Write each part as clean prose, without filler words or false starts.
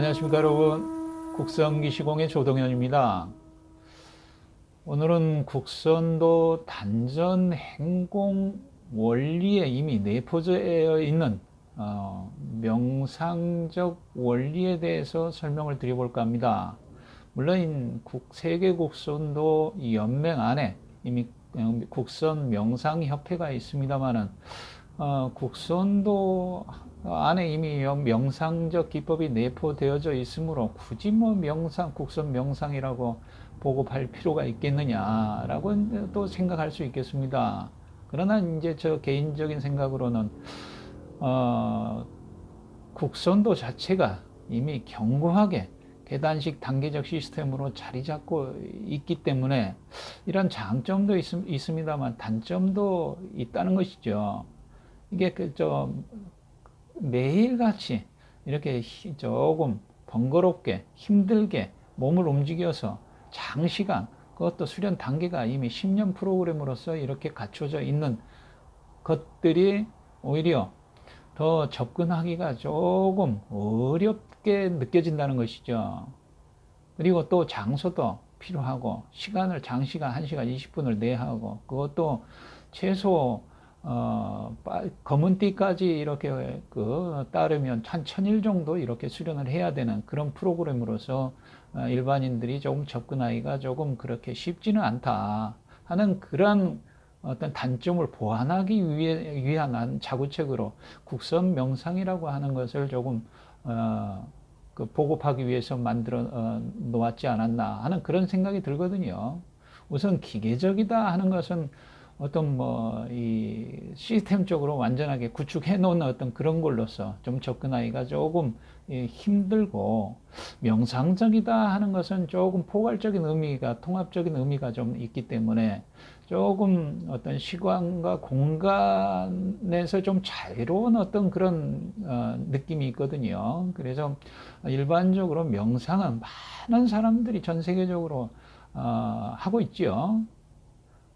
안녕하십니까 여러분. 국성기시공의 조동현입니다. 오늘은 국선도 단전 행공 원리에 이미 내포되어 있는 명상적 원리에 대해서 설명을 드려볼까 합니다. 물론 세계 국선도 연맹 안에 이미 국선 명상협회가 있습니다만은 국선도 안에 이미 명상적 기법이 내포되어져 있으므로 굳이 국선 명상이라고 보급할 필요가 있겠느냐라고 또 생각할 수 있겠습니다. 그러나 이제 저 개인적인 생각으로는 국선도 자체가 이미 견고하게 계단식 단계적 시스템으로 자리 잡고 있기 때문에 이런 장점도 있습니다만 단점도 있다는 것이죠. 이게 매일같이 이렇게 조금 번거롭게 힘들게 몸을 움직여서 장시간, 그것도 수련 단계가 이미 10년 프로그램으로서 이렇게 갖춰져 있는 것들이 오히려 더 접근하기가 조금 어렵게 느껴진다는 것이죠. 그리고 또 장소도 필요하고 시간을 장시간 1시간 20분을 내야 하고, 그것도 최소 검은 띠까지 이렇게 따르면 한 1000일 정도 이렇게 수련을 해야 되는 그런 프로그램으로서 일반인들이 조금 접근하기가 조금 그렇게 쉽지는 않다 하는 그런 어떤 단점을 보완하기 위한 자구책으로 국선 명상이라고 하는 것을 조금 보급하기 위해서 만들어 놓았지 않았나 하는 그런 생각이 들거든요. 우선 기계적이다 하는 것은 어떤 이 시스템적으로 완전하게 구축해 놓은 어떤 그런 걸로서 좀 접근하기가 조금 힘들고, 명상적이다 하는 것은 조금 포괄적인 의미가, 통합적인 의미가 좀 있기 때문에 조금 어떤 시간과 공간에서 좀 자유로운 어떤 그런 느낌이 있거든요. 그래서 일반적으로 명상은 많은 사람들이 전 세계적으로 하고 있죠.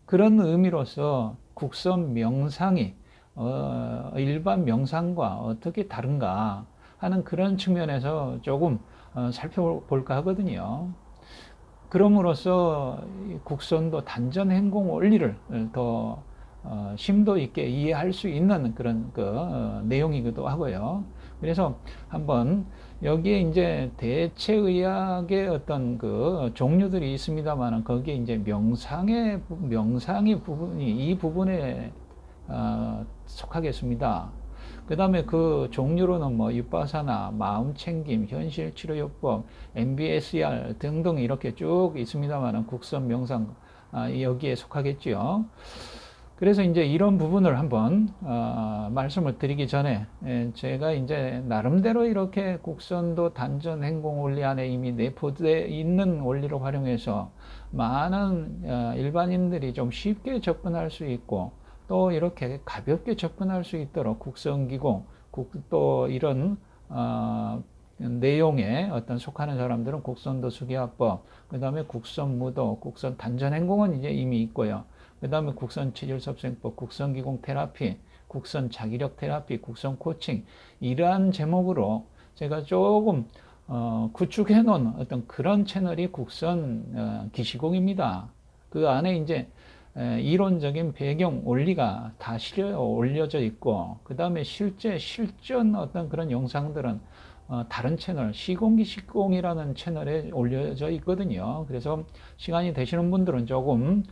그런 의미로서 국선 명상이 일반 명상과 어떻게 다른가 하는 그런 측면에서 조금 살펴볼까 하거든요. 그럼으로써 국선도 단전 행공 원리를 더 심도 있게 이해할 수 있는 그런 내용이기도 하고요. 그래서 한번 여기에 이제 대체의학의 어떤 종류들이 있습니다만, 거기에 이제 명상의 부분이 이 부분에 속하겠습니다. 그 다음에 그 종류로는 유파사나, 마음챙김, 현실치료요법, MBSR 등등 이렇게 쭉 있습니다만, 국선 명상 여기에 속하겠지요. 그래서 이제 이런 부분을 한번 말씀을 드리기 전에 제가 이제 나름대로 이렇게 국선도 단전 행공 원리 안에 이미 내포되어 있는 원리를 활용해서 많은 일반인들이 좀 쉽게 접근할 수 있고, 또 이렇게 가볍게 접근할 수 있도록 국선기공, 또 이런 내용에 어떤 속하는 사람들은 국선도 수기화법, 그 다음에 국선무도, 국선 단전행공은 이제 이미 있고요. 그 다음에 국선 체질섭생법, 국선기공 테라피, 국선 자기력 테라피, 국선 코칭, 이러한 제목으로 제가 조금 구축해 놓은 어떤 그런 채널이 국선 기시공입니다. 그 안에 이제 이론적인 배경 원리가 다 올려져 있고, 그 다음에 실전 어떤 그런 영상들은 다른 채널, 시공기시공이라는 채널에 올려져 있거든요. 그래서 시간이 되시는 분들은 조금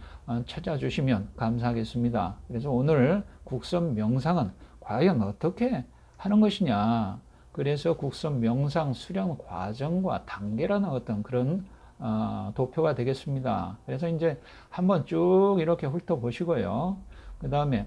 찾아주시면 감사하겠습니다. 그래서 오늘 국선 명상은 과연 어떻게 하는 것이냐, 그래서 국선 명상 수련 과정과 단계라는 어떤 그런 도표가 되겠습니다. 그래서 이제 한번 쭉 이렇게 훑어보시고요. 그 다음에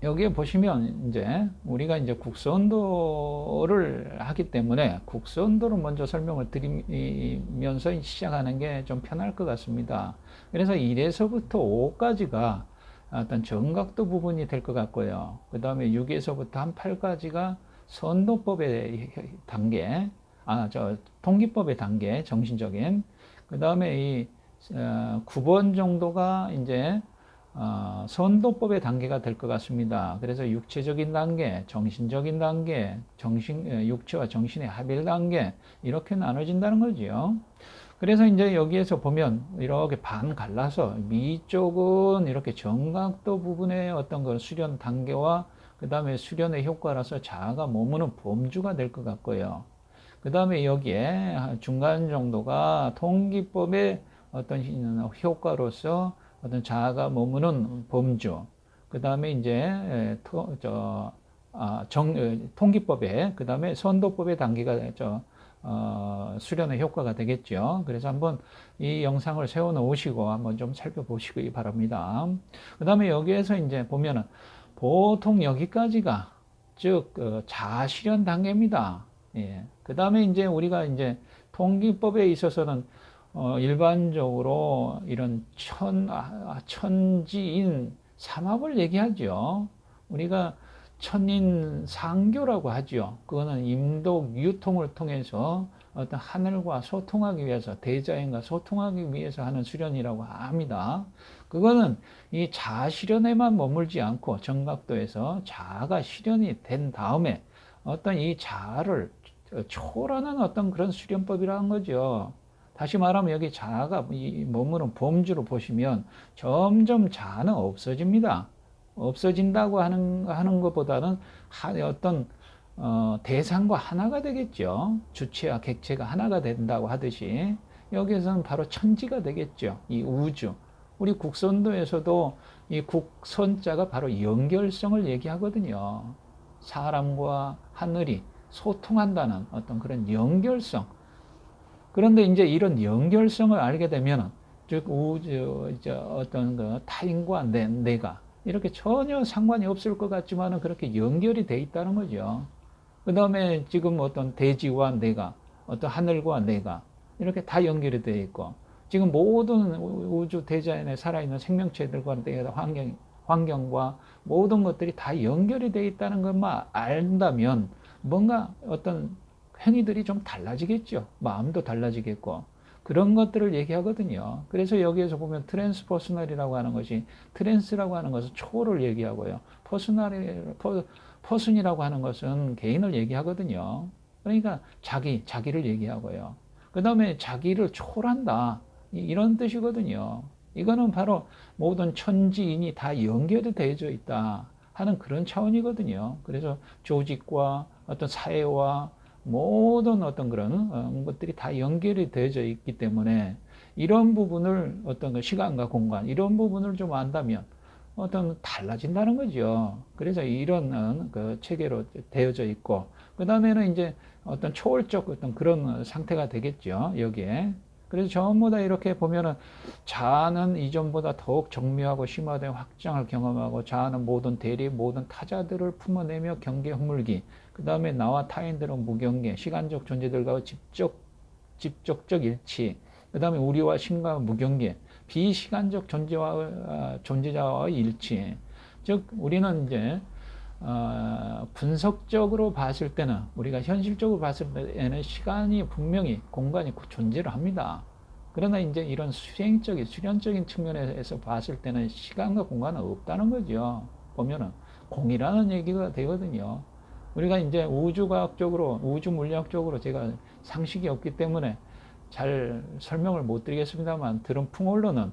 여기에 보시면 이제 우리가 이제 국선도를 하기 때문에 국선도를 먼저 설명을 드리면서 시작하는 게 좀 편할 것 같습니다. 그래서 1에서부터 5까지가 어떤 정각도 부분이 될 것 같고요. 그 다음에 6에서부터 한 8까지가 선도법의 단계, 통기법의 단계, 정신적인. 그 다음에 이 9번 정도가 이제 선도법의 단계가 될 것 같습니다. 그래서 육체적인 단계, 정신적인 단계, 육체와 정신의 합일 단계, 이렇게 나눠진다는 거죠. 그래서 이제 여기에서 보면 이렇게 반 갈라서 위쪽은 이렇게 정각도 부분의 어떤 그 수련 단계와 그 다음에 수련의 효과라서 자아가 머무는 범주가 될 것 같고요. 그 다음에 여기에 중간 정도가 통기법의 어떤 효과로서 어떤 자아가 머무는 범주. 그 다음에 이제 통기법의 그 다음에 선도법의 단계가 수련의 효과가 되겠죠. 그래서 한번 이 영상을 세워 놓으시고 한번 좀 살펴보시기 바랍니다. 그 다음에 여기에서 이제 보면은 보통 여기까지가 즉 자아 실현 단계입니다. 예. 그 다음에 이제 우리가 이제 통기법에 있어서는 일반적으로 이런 천지인 삼합을 얘기하죠. 우리가 천인 상교라고 하죠. 그거는 임독 유통을 통해서 어떤 하늘과 소통하기 위해서, 대자연과 소통하기 위해서 하는 수련이라고 합니다. 그거는 이 자아 실현에만 머물지 않고 정각도에서 자아가 실현이 된 다음에 어떤 이 자아를 초월하는 어떤 그런 수련법이라는 거죠. 다시 말하면 여기 자아가 머무는 범주로 보시면 점점 자아는 없어집니다. 없어진다고 하는 것보다는 어떤 대상과 하나가 되겠죠. 주체와 객체가 하나가 된다고 하듯이 여기에서는 바로 천지가 되겠죠. 이 우주. 우리 국선도에서도 이 국선자가 바로 연결성을 얘기하거든요. 사람과 하늘이 소통한다는 어떤 그런 연결성. 그런데 이제 이런 연결성을 알게 되면, 즉, 우주, 어떤 그 타인과 내가 이렇게 전혀 상관이 없을 것 같지만은 그렇게 연결이 돼 있다는 거죠. 그 다음에 지금 어떤 대지와 내가, 어떤 하늘과 내가 이렇게 다 연결이 되어 있고, 지금 모든 우주 대자연에 살아있는 생명체들과 환경과 모든 것들이 다 연결이 되어 있다는 것만 안다면 뭔가 어떤 행위들이 좀 달라지겠죠. 마음도 달라지겠고. 그런 것들을 얘기하거든요. 그래서 여기에서 보면 트랜스퍼스널이라고 하는 것이, 트랜스라고 하는 것은 초를 얘기하고요. 퍼슨이라고 하는 것은 개인을 얘기하거든요. 그러니까 자기를 얘기하고요. 그 다음에 자기를 초월한다. 이런 뜻이거든요. 이거는 바로 모든 천지인이 다 연결이 되어져 있다 하는 그런 차원이거든요. 그래서 조직과 어떤 사회와 모든 어떤 그런 것들이 다 연결이 되어져 있기 때문에 이런 부분을 어떤 그 시간과 공간 이런 부분을 좀 안다면 어떤 달라진다는 거죠. 그래서 이런 그 체계로 되어져 있고 그 다음에는 이제 어떤 초월적 어떤 그런 상태가 되겠죠. 여기에. 그래서 전부 다 이렇게 보면은 자아는 이전보다 더욱 정밀하고 심화된 확장을 경험하고 자아는 모든 대리, 모든 타자들을 품어내며 경계 허물기. 그 다음에 나와 타인들은 무경계, 시간적 존재들과 직접적 일치. 그 다음에 우리와 신과 무경계, 비시간적 존재자와의 일치. 즉, 우리는 이제 분석적으로 봤을 때는 우리가 현실적으로 봤을 때는 시간이 분명히 공간이 존재를 합니다. 그러나 이제 이런 수련적인 측면에서 봤을 때는 시간과 공간은 없다는 거죠. 보면은 공이라는 얘기가 되거든요. 우리가 이제 우주 물리학적으로 제가 상식이 없기 때문에 잘 설명을 못 드리겠습니다만 들은 풍월로는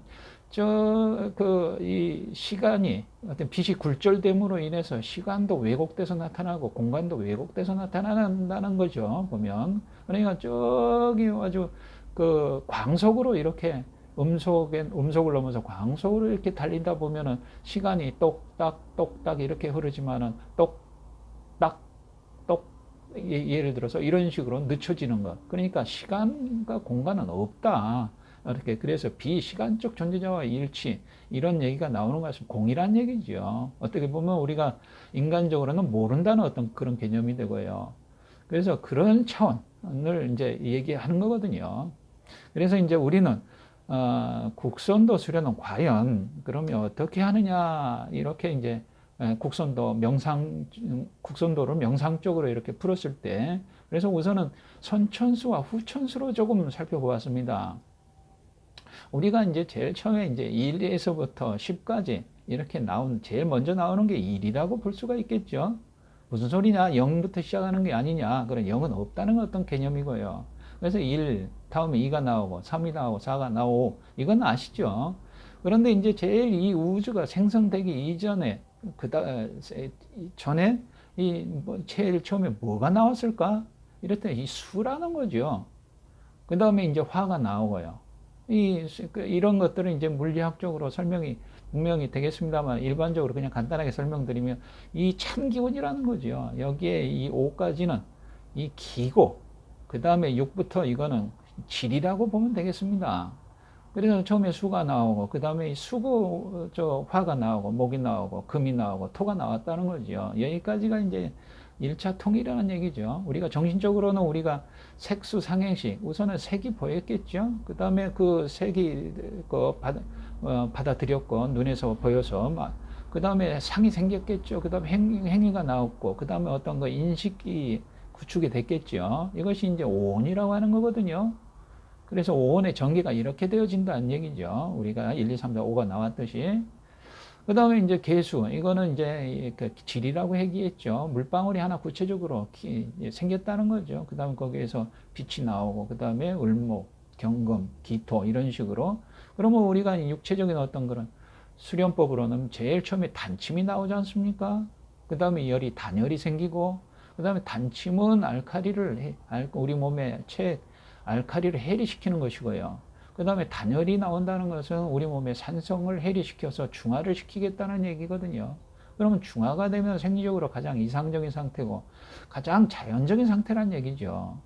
이 시간이 어떤 빛이 굴절됨으로 인해서 시간도 왜곡돼서 나타나고 공간도 왜곡돼서 나타난다는 거죠. 보면. 그러니까 저기 아주 그 광속으로 이렇게 음속을 넘어서 광속으로 이렇게 달린다 보면은 시간이 똑딱 이렇게 흐르지만은 똑딱 예를 들어서 이런 식으로 늦춰지는 것. 그러니까 시간과 공간은 없다. 이렇게 그래서 비시간적 존재자와 일치 이런 얘기가 나오는 것은 공이란 얘기죠. 어떻게 보면 우리가 인간적으로는 모른다는 어떤 그런 개념이 되고요. 그래서 그런 차원을 이제 얘기하는 거거든요. 그래서 이제 우리는 국선도 수련은 과연 그러면 어떻게 하느냐 이렇게 이제 국선도를 명상적으로 이렇게 풀었을 때 그래서 우선은 선천수와 후천수로 조금 살펴보았습니다. 우리가 이제 제일 처음에 이제 1에서부터 10까지 이렇게 제일 먼저 나오는 게 1이라고 볼 수가 있겠죠. 무슨 소리냐? 0부터 시작하는 게 아니냐? 그런 0은 없다는 어떤 개념이고요. 그래서 1, 다음에 2가 나오고, 3이 나오고, 4가 나오고, 이건 아시죠? 그런데 이제 제일 이 우주가 생성되기 이전에, 전에, 제일 처음에 뭐가 나왔을까? 이랬더니 이 수라는 거죠. 그 다음에 이제 화가 나오고요. 이런 것들은 이제 물리학적으로 설명이 분명히 되겠습니다만 일반적으로 그냥 간단하게 설명드리면 이 참기운이라는 거죠. 여기에 이 5까지는 이 기고, 그 다음에 6부터 이거는 질이라고 보면 되겠습니다. 그래서 처음에 수가 나오고, 그 다음에 수고, 화가 나오고, 목이 나오고, 금이 나오고, 토가 나왔다는 거죠. 여기까지가 이제 1차 통일이라는 얘기죠. 우리가 정신적으로는 우리가 색수 상행식, 우선은 색이 보였겠죠. 그 다음에 그 색이 받아들였고, 눈에서 보여서, 그 다음에 상이 생겼겠죠. 그 다음에 행위가 나왔고, 그 다음에 어떤 거 인식이 구축이 됐겠죠. 이것이 이제 오온이라고 하는 거거든요. 그래서 오온의 전기가 이렇게 되어진다는 얘기죠. 우리가 1, 2, 3, 4, 5가 나왔듯이. 그 다음에 이제 개수. 이거는 이제 질이라고 얘기했죠. 물방울이 하나 구체적으로 생겼다는 거죠. 그 다음에 거기에서 빛이 나오고, 그 다음에 을목, 경금, 기토, 이런 식으로. 그러면 우리가 육체적인 어떤 그런 수련법으로는 제일 처음에 단침이 나오지 않습니까? 그 다음에 단열이 생기고, 그 다음에 단침은 우리 몸에 알칼리를 해리시키는 것이고요. 그 다음에 단열이 나온다는 것은 우리 몸의 산성을 해리시켜서 중화를 시키겠다는 얘기거든요. 그러면 중화가 되면 생리적으로 가장 이상적인 상태고 가장 자연적인 상태란 얘기죠.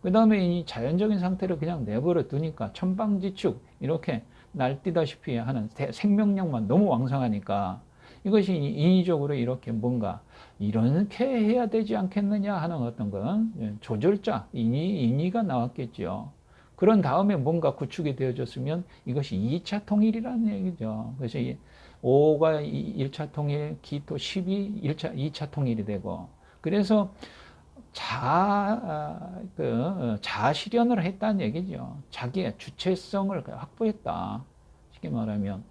그 다음에 이 자연적인 상태를 그냥 내버려 두니까 천방지축 이렇게 날뛰다시피 하는 생명력만 너무 왕성하니까 이것이 인위적으로 이렇게 뭔가 이렇게 해야 되지 않겠느냐 하는 어떤 건 조절자, 인위가 나왔겠죠. 그런 다음에 뭔가 구축이 되어졌으면 이것이 2차 통일이라는 얘기죠. 그래서 5가 1차 통일, 기토 10이 2차 통일이 되고, 그래서 자아 실현을 했다는 얘기죠. 자기의 주체성을 확보했다. 쉽게 말하면.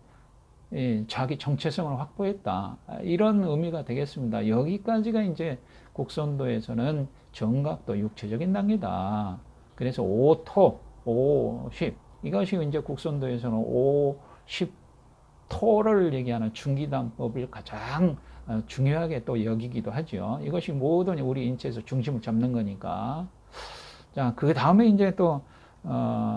자기 정체성을 확보했다. 이런 의미가 되겠습니다. 여기까지가 이제 곡선도에서는 정각도 육체적인 단계다. 그래서 5토, 5, 10. 이것이 이제 곡선도에서는 5, 10 토를 얘기하는 중기단법을 가장 중요하게 또 여기기도 하죠. 이것이 모든 우리 인체에서 중심을 잡는 거니까. 자, 그 다음에 이제 또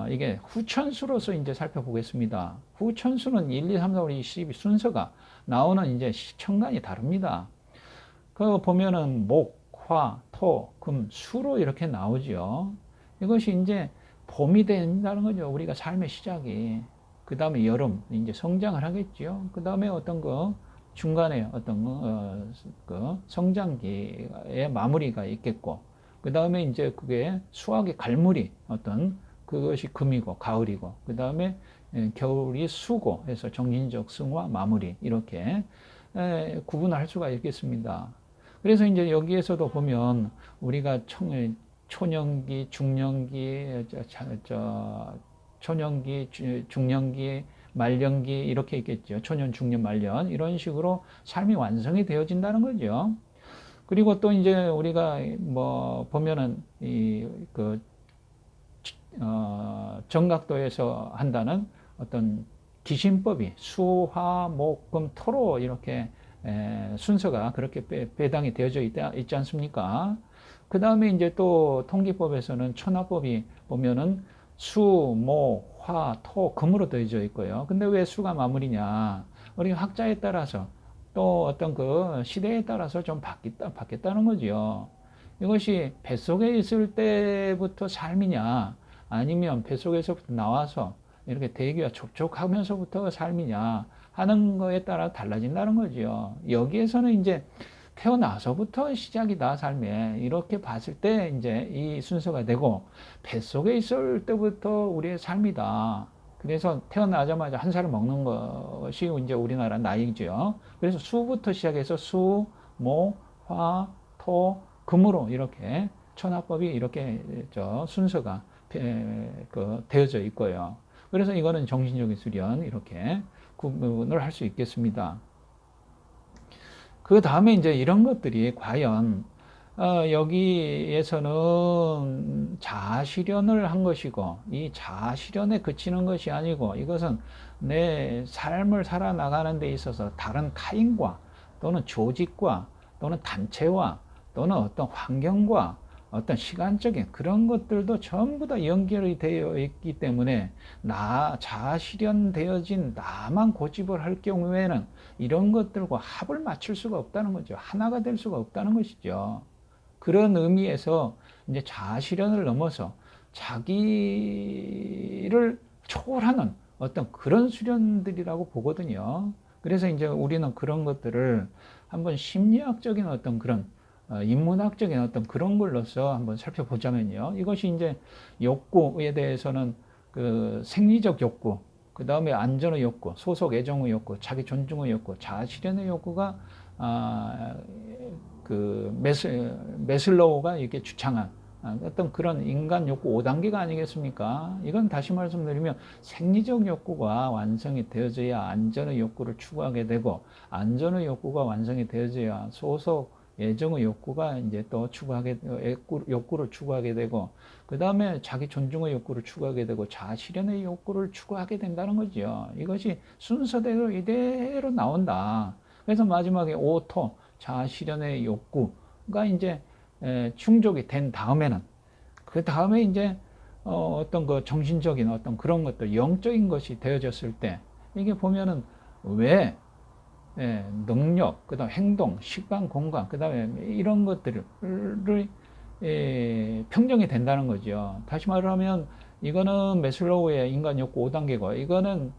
이게 후천수로서 이제 살펴보겠습니다. 후천수는 1, 2, 3, 4, 5, 6, 12 순서가 나오는 이제 천간이 다릅니다. 그 보면은 목, 화, 토, 금, 수로 이렇게 나오죠. 이것이 이제 봄이 된다는 거죠. 우리가 삶의 시작이. 그 다음에 여름, 이제 성장을 하겠죠. 그 다음에 어떤 거, 중간에 어떤 성장기의 마무리가 있겠고, 그 다음에 이제 그게 수학의 갈무리, 그것이 금이고, 가을이고, 그 다음에 겨울이 수고 해서 정신적 승화, 마무리, 이렇게 구분할 수가 있겠습니다. 그래서 이제 여기에서도 보면 우리가 초년기, 중년기, 초년기, 중년기, 말년기 이렇게 있겠죠. 초년, 중년, 말년 이런 식으로 삶이 완성이 되어진다는 거죠. 그리고 또 이제 우리가 뭐 보면은 정각도에서 한다는 어떤 기신법이 수, 화, 목, 금, 토로 이렇게 순서가 그렇게 배당이 되어져 있지 않습니까? 그 다음에 이제 또 통기법에서는 천하법이 보면은 수, 목, 화, 토, 금으로 되어져 있고요. 근데 왜 수가 마무리냐? 우리 학자에 따라서 또 어떤 그 시대에 따라서 좀 바뀌었다는 거죠. 이것이 뱃속에 있을 때부터 삶이냐, 아니면 뱃속에서부터 나와서 이렇게 대기와 접촉하면서부터 삶이냐 하는 거에 따라 달라진다는 거죠. 여기에서는 이제 태어나서부터 시작이다, 삶에. 이렇게 봤을 때 이제 이 순서가 되고, 뱃속에 있을 때부터 우리의 삶이다. 그래서 태어나자마자 한 살을 먹는 것이 이제 우리나라 나이죠. 그래서 수부터 시작해서 수, 목, 화, 토, 금으로 이렇게 천하법이 이렇게 순서가 되어져 있고요. 그래서 이거는 정신적인 수련 이렇게 구분을 할 수 있겠습니다. 그 다음에 이제 이런 것들이 과연 여기에서는 자아실현을 한 것이고 이 자아실현에 그치는 것이 아니고 이것은 내 삶을 살아나가는 데 있어서 다른 타인과 또는 조직과 또는 단체와 또는 어떤 환경과 어떤 시간적인 그런 것들도 전부 다 연결이 되어 있기 때문에 자아 실현되어진 나만 고집을 할 경우에는 이런 것들과 합을 맞출 수가 없다는 거죠. 하나가 될 수가 없다는 것이죠. 그런 의미에서 이제 자아 실현을 넘어서 자기를 초월하는 어떤 그런 수련들이라고 보거든요. 그래서 이제 우리는 그런 것들을 한번 심리학적인 어떤 그런 인문학적인 어떤 그런 걸로서 한번 살펴보자면요. 이것이 이제 욕구에 대해서는 그 생리적 욕구, 그 다음에 안전의 욕구, 소속 애정의 욕구, 자기 존중의 욕구, 자아 실현의 욕구가 그 메슬로우가 이렇게 주창한 어떤 그런 인간 욕구 5단계가 아니겠습니까? 이건 다시 말씀드리면 생리적 욕구가 완성이 되어져야 안전의 욕구를 추구하게 되고 안전의 욕구가 완성이 되어져야 소속 애정의 욕구가 이제 또 욕구를 추구하게 되고 그 다음에 자기 존중의 욕구를 추구하게 되고 자아 실현의 욕구를 추구하게 된다는 거죠. 이것이 순서대로 이대로 나온다. 그래서 마지막에 오토 자아 실현의 욕구가 이제 충족이 된 다음에는 그 다음에 이제 어떤 그 정신적인 어떤 그런 것들 영적인 것이 되어졌을 때 이게 보면은 왜 능력, 그다음 행동, 시간, 공간, 그다음에 이런 것들을 평정이 된다는 거죠. 다시 말하면 이거는 메슬로우의 인간 욕구 5단계고 이거는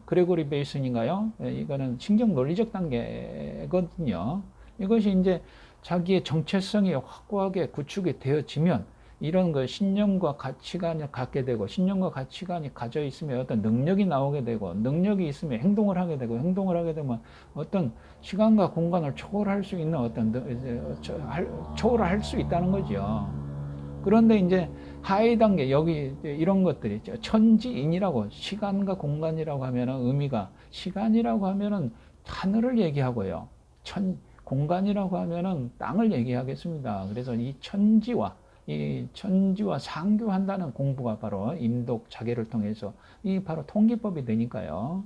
그레고리 베이슨인가요? 이거는 신경 논리적 단계거든요. 이것이 이제 자기의 정체성이 확고하게 구축이 되어지면 이런 그 신념과 가치관을 갖게 되고 신념과 가치관이 가져 있으면 어떤 능력이 나오게 되고 능력이 있으면 행동을 하게 되고 행동을 하게 되면 어떤 시간과 공간을 초월할 수 있는 어떤 초월할 수 있다는 거죠. 그런데 이제 하위 단계 여기 이런 것들이 천지인이라고 시간과 공간이라고 하면은 의미가 시간이라고 하면은 하늘을 얘기하고요. 공간이라고 하면은 땅을 얘기하겠습니다. 그래서 이 천지와 상교한다는 공부가 바로 임독 자계를 통해서 이 바로 통기법이 되니까요.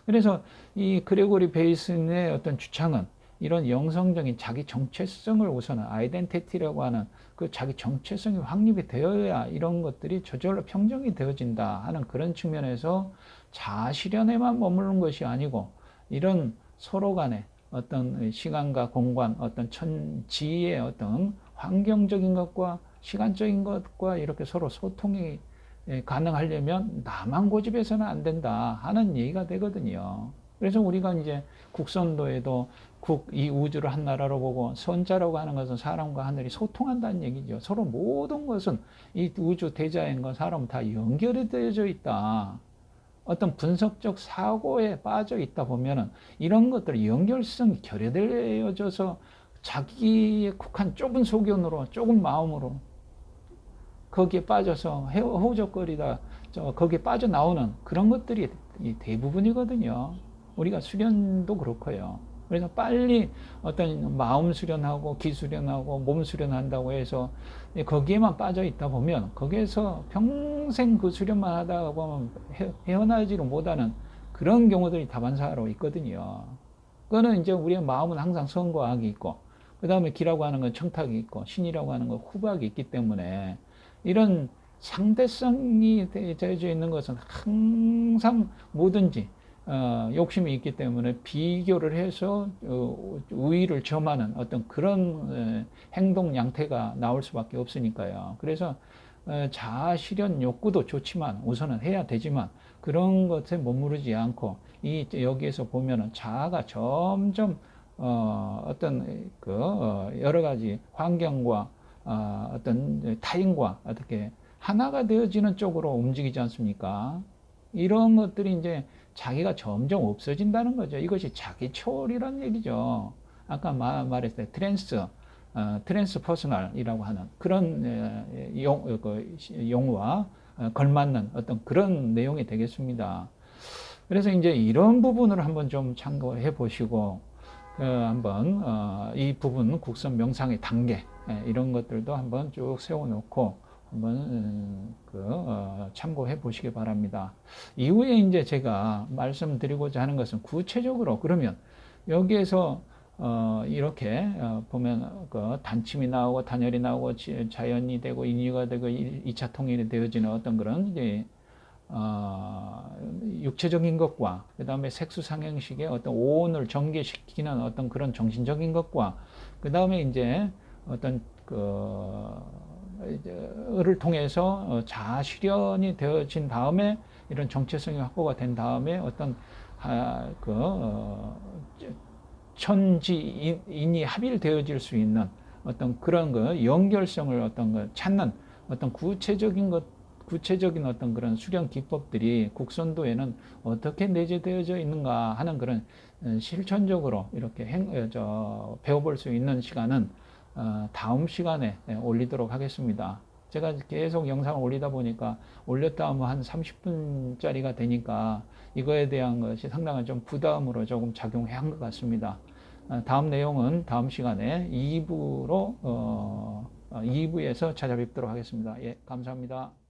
그래서 이 그레고리 베이슨의 어떤 주창은 이런 영성적인 자기 정체성을 우선은 아이덴티티라고 하는 그 자기 정체성이 확립이 되어야 이런 것들이 저절로 평정이 되어진다 하는 그런 측면에서 자아 실현에만 머무는 것이 아니고 이런 서로 간에 어떤 시간과 공간, 어떤 천지의 어떤 환경적인 것과 시간적인 것과 이렇게 서로 소통이 가능하려면 나만 고집해서는 안 된다 하는 얘기가 되거든요. 그래서 우리가 이제 국선도에도 이 우주를 한 나라로 보고 선자라고 하는 것은 사람과 하늘이 소통한다는 얘기죠. 서로 모든 것은 이 우주 대자연과 사람은 다 연결이 되어져 있다. 어떤 분석적 사고에 빠져 있다 보면은 이런 것들 연결성이 결여되어져서 자기의 국한 좁은 소견으로 좁은 마음으로 거기에 빠져서 허우적거리다 거기에 빠져나오는 그런 것들이 대부분이거든요. 우리가 수련도 그렇고요. 그래서 빨리 어떤 마음 수련하고 기 수련하고 몸 수련한다고 해서 거기에만 빠져 있다 보면 거기에서 평생 그 수련만 하다가 보면 헤어나지를 못하는 그런 경우들이 다반사로 있거든요. 그거는 이제 우리의 마음은 항상 선과 악이 있고 그 다음에 기라고 하는 건 청탁이 있고 신이라고 하는 건 후박이 있기 때문에 이런 상대성이 되어져 있는 것은 항상 뭐든지 욕심이 있기 때문에 비교를 해서 우위를 점하는 어떤 그런 행동 양태가 나올 수밖에 없으니까요. 그래서 자아 실현 욕구도 좋지만 우선은 해야 되지만 그런 것에 머무르지 않고 여기에서 보면은 자아가 점점 어떤 여러 가지 환경과 어떤 타인과 어떻게 하나가 되어지는 쪽으로 움직이지 않습니까? 이런 것들이 이제 자기가 점점 없어진다는 거죠. 이것이 자기 초월이라는 얘기죠. 아까 말했을 때 트랜스 퍼스널이라고 하는 그런 용어와 걸맞는 어떤 그런 내용이 되겠습니다. 그래서 이제 이런 부분을 한번 좀 참고해 보시고, 한번, 이 부분 국선 명상의 단계, 이런 것들도 한번 쭉 세워놓고, 한번, 참고해 보시기 바랍니다. 이후에 이제 제가 말씀드리고자 하는 것은 구체적으로, 그러면 여기에서, 이렇게, 보면, 단침이 나오고, 단열이 나오고, 자연이 되고, 인유가 되고, 2차 통일이 되어지는 어떤 그런, 이제, 육체적인 것과 그 다음에 색수상행식의 어떤 오온을 전개시키는 어떤 그런 정신적인 것과 그 다음에 이제 어떤 를 통해서 자아 실현이 되어진 다음에 이런 정체성이 확보가 된 다음에 어떤 천지인이 합일되어질 수 있는 어떤 그런 연결성을 어떤 찾는 어떤 구체적인 어떤 그런 수련 기법들이 국선도에는 어떻게 내재되어져 있는가 하는 그런 실천적으로 이렇게 배워볼 수 있는 시간은 다음 시간에 올리도록 하겠습니다. 제가 계속 영상을 올리다 보니까 올렸다 하면 한 30분짜리가 되니까 이거에 대한 것이 상당한 좀 부담으로 조금 작용해 한 것 같습니다. 다음 내용은 다음 시간에 2부로 2부에서 찾아뵙도록 하겠습니다. 예, 감사합니다.